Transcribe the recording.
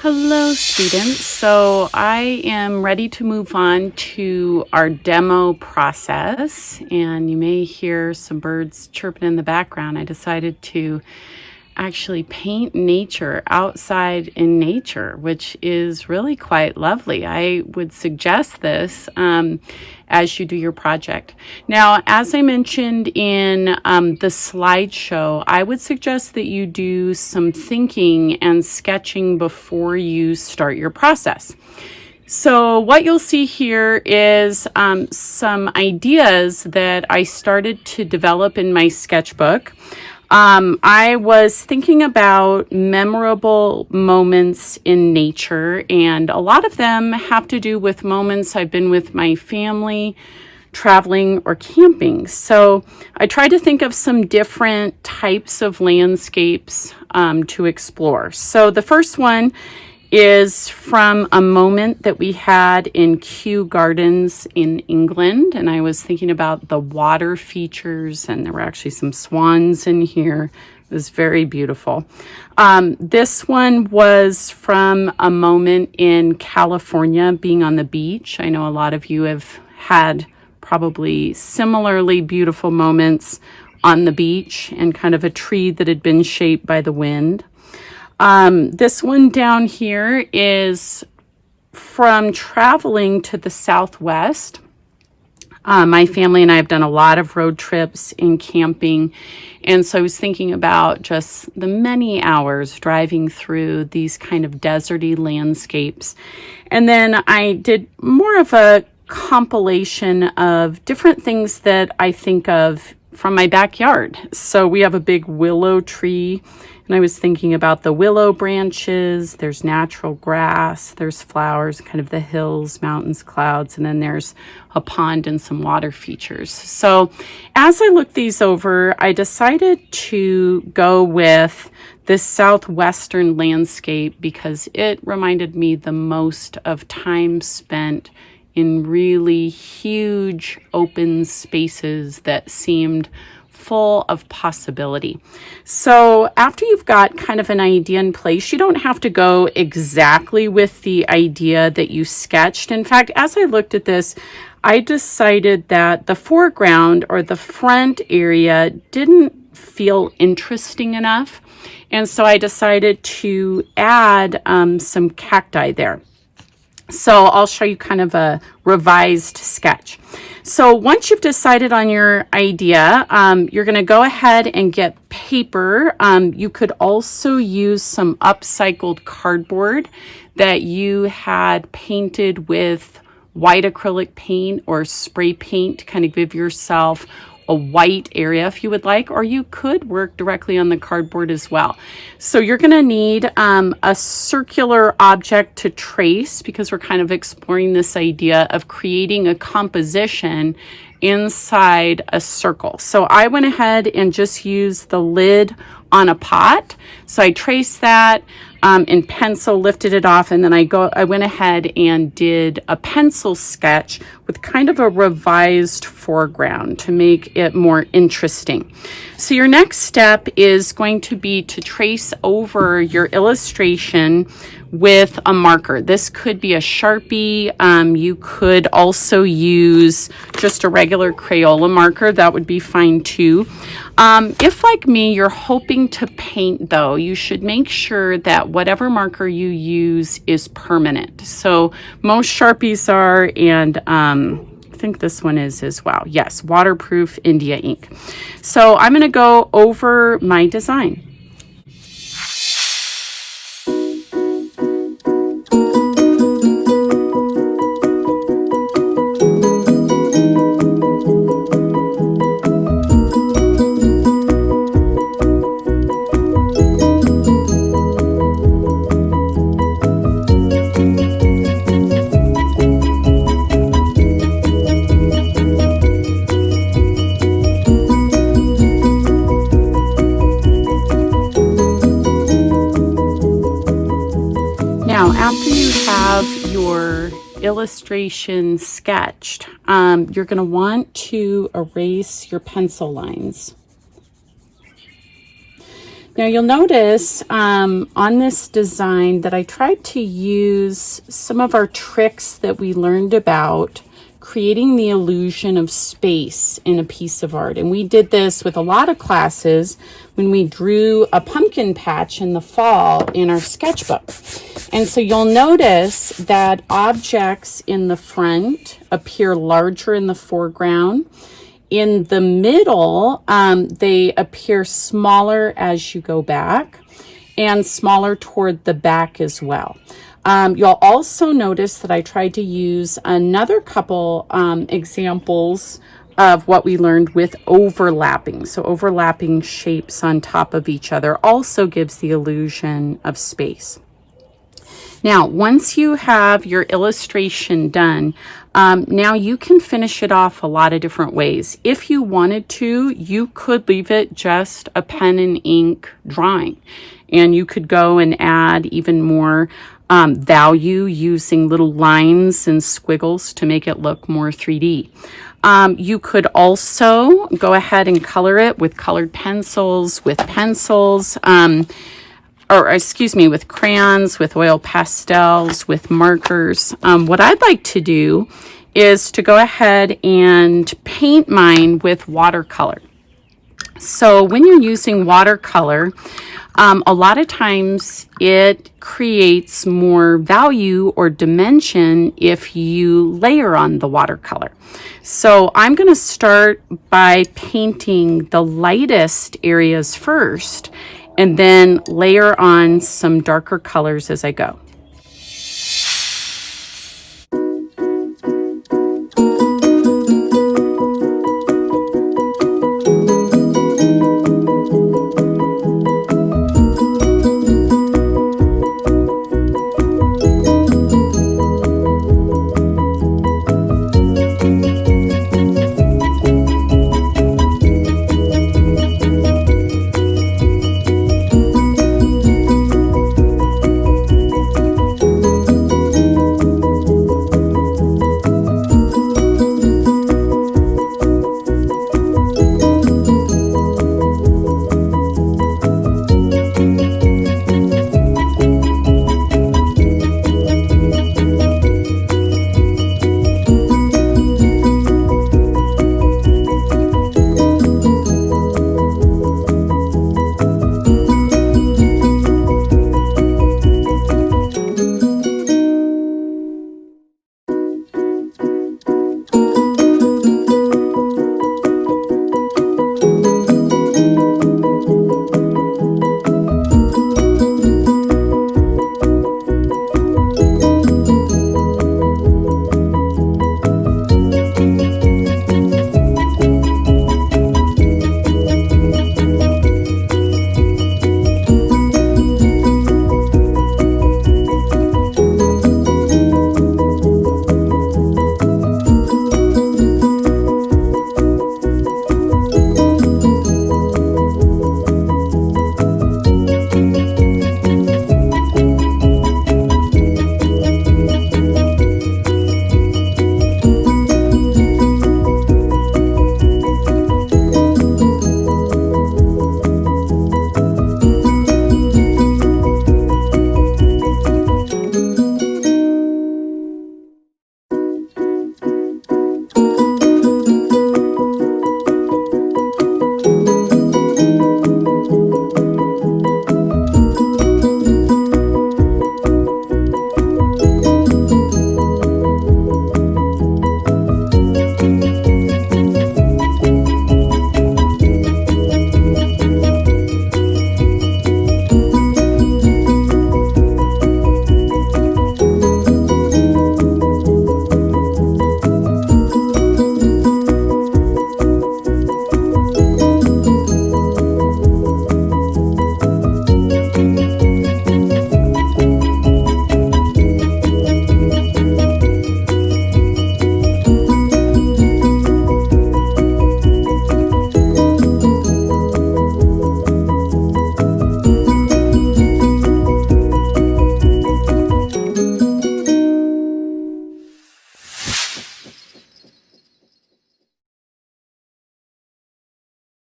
Hello, students. So I am ready to move on to our demo process, and you may hear some birds chirping in the background. I decided to actually paint nature outside in nature, which is really quite lovely. I would suggest this as you do your project. Now, as I mentioned in the slideshow, I would suggest that you do some thinking and sketching before you start your process. So what you'll see here is some ideas that I started to develop in my sketchbook. I was thinking about memorable moments in nature, and a lot of them have to do with moments I've been with my family, traveling, or camping. So I tried to think of some different types of landscapes to explore. So the first one is from a moment that we had in Kew Gardens in England. And I was thinking about the water features, and there were actually some swans in here. It was very beautiful. This one was from a moment in California, being on the beach. I know a lot of you have had probably similarly beautiful moments on the beach and kind of a tree that had been shaped by the wind. This one down here is from traveling to the Southwest. My family and I have done a lot of road trips and camping. And so I was thinking about just the many hours driving through these kind of deserty landscapes. And then I did more of a compilation of different things that I think of from my backyard. So we have a big willow tree, and I was thinking about the willow branches. There's natural grass, there's flowers, kind of the hills, mountains, clouds, and then there's a pond and some water features. So as I looked these over, I decided to go with this southwestern landscape because it reminded me the most of time spent in really huge open spaces that seemed full of possibility. So after you've got kind of an idea in place, you don't have to go exactly with the idea that you sketched. In fact, as I looked at this, I decided that the foreground or the front area didn't feel interesting enough. And so I decided to add some cacti there. So I'll show you kind of a revised sketch. So once you've decided on your idea, you're going to go ahead and get paper. You could also use some upcycled cardboard that you had painted with white acrylic paint or spray paint to kind of give yourself a white area if you would like, or you could work directly on the cardboard as well. So you're going to need a circular object to trace, because we're kind of exploring this idea of creating a composition inside a circle. So I went ahead and just used the lid on a pot. So I traced that in pencil, lifted it off, and then I went ahead and did a pencil sketch with kind of a revised foreground to make it more interesting. So your next step is going to be to trace over your illustration with a marker. This could be a Sharpie. You could also use just a regular Crayola marker. That would be fine too. If, like me, you're hoping to paint, though, you should make sure that whatever marker you use is permanent. So most Sharpies are, and I think this one is as well. Yes, waterproof India ink. So I'm going to go over my design. Now, after you have your illustration sketched, you're going to want to erase your pencil lines. Now you'll notice on this design that I tried to use some of our tricks that we learned about creating the illusion of space in a piece of art. And we did this with a lot of classes when we drew a pumpkin patch in the fall in our sketchbook. And so you'll notice that objects in the front appear larger in the foreground. In the middle, they appear smaller as you go back and smaller toward the back as well. You'll also notice that I tried to use another couple examples of what we learned with overlapping. So overlapping shapes on top of each other also gives the illusion of space. Now, once you have your illustration done, now you can finish it off a lot of different ways. If you wanted to, you could leave it just a pen and ink drawing, and you could go and add even more value using little lines and squiggles to make it look more 3D. You could also go ahead and color it with colored pencils, with pencils, with crayons, with oil pastels, with markers. What I'd like to do is to go ahead and paint mine with watercolor. So when you're using watercolor, a lot of times it creates more value or dimension if you layer on the watercolor. So I'm going to start by painting the lightest areas first and then layer on some darker colors as I go.